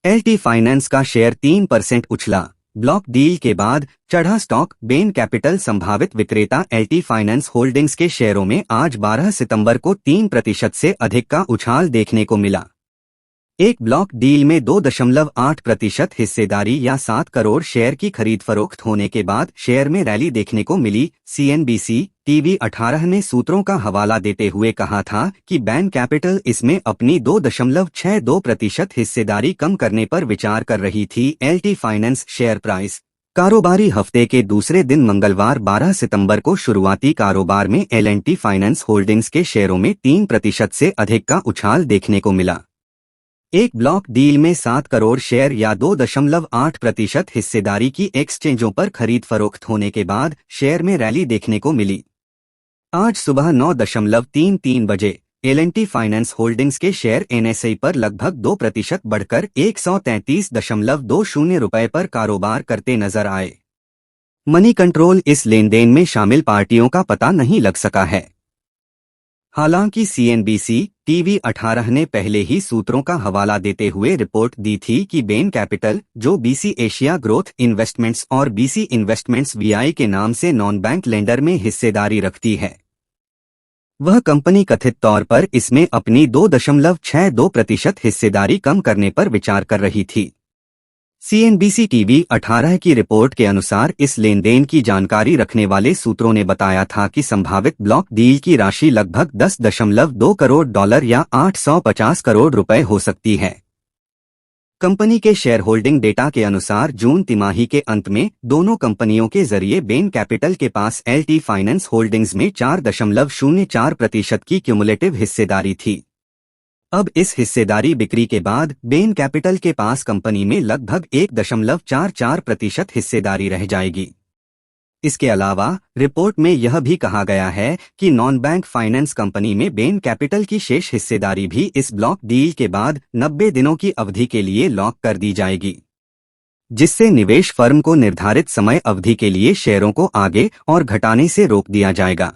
LT finance का share 3% उछला। Block deal के बाद चढ़ा स्टॉक। बेन कैपिटल संभावित विक्रेता एलटी फाइनेंस होल्डिंग्स के शेयरों में आज 12 सितंबर को 3% से अधिक का उछाल देखने को मिला। एक ब्लॉक डील में 2.8% हिस्सेदारी या 7 करोड़ शेयर की खरीद फरोख्त होने के बाद शेयर में रैली देखने को मिली। सीएनबीसी टीवी 18 ने सूत्रों का हवाला देते हुए कहा था कि बैन कैपिटल इसमें अपनी 2.62% हिस्सेदारी कम करने पर विचार कर रही थी। LT finance share price. कारोबारी हफ्ते के दूसरे दिन मंगलवार 12 सितंबर को शुरुआती कारोबार में एलटी फाइनेंस होल्डिंग्स के शेयरों में 3% से अधिक का उछाल देखने को मिला। एक ब्लॉक डील में 7 करोड़ शेयर या 2.8% हिस्सेदारी की एक्सचेंजों पर खरीद फरोख्त होने के बाद शेयर में रैली देखने को मिली। आज सुबह 9:33 बजे एलटी फाइनेंस होल्डिंग्स के शेयर एनएसई पर लगभग 2% बढ़कर 133.20 रुपये पर कारोबार करते नजर आए। मनी कंट्रोल इस लेनदेन में शामिल पार्टियों का पता नहीं लग सका है। हालांकि सीएनबीसी टीवी 18 ने पहले ही सूत्रों का हवाला देते हुए रिपोर्ट दी थी कि बेन कैपिटल, जो बीसी एशिया ग्रोथ इन्वेस्टमेंट्स और बीसी इन्वेस्टमेंट्स वीआई के नाम से नॉन बैंक लेंडर में हिस्सेदारी रखती है, वह कंपनी कथित तौर पर इसमें अपनी 2.62% हिस्सेदारी कम करने पर विचार कर रही थी। सीएनबीसी टीवी 18 की रिपोर्ट के अनुसार इस लेनदेन की जानकारी रखने वाले सूत्रों ने बताया था कि संभावित ब्लॉक डील की राशि लगभग 10.2 करोड़ डॉलर या 850 करोड़ रुपए हो सकती है। कंपनी के शेयर होल्डिंग डेटा के अनुसार जून तिमाही के अंत में दोनों कंपनियों के जरिए बेन कैपिटल के पास एलटी फाइनेंस होल्डिंग्स में 4.04% की क्यूमुलेटिव हिस्सेदारी थी। अब इस हिस्सेदारी बिक्री के बाद बेन कैपिटल के पास कंपनी में लगभग 1.44% हिस्सेदारी रह जाएगी। इसके अलावा रिपोर्ट में यह भी कहा गया है कि नॉन बैंक फाइनेंस कंपनी में बेन कैपिटल की शेष हिस्सेदारी भी इस ब्लॉक डील के बाद 90 दिनों की अवधि के लिए लॉक कर दी जाएगी, जिससे निवेश फर्म को निर्धारित समय अवधि के लिए शेयरों को आगे और घटाने से रोक दिया जाएगा।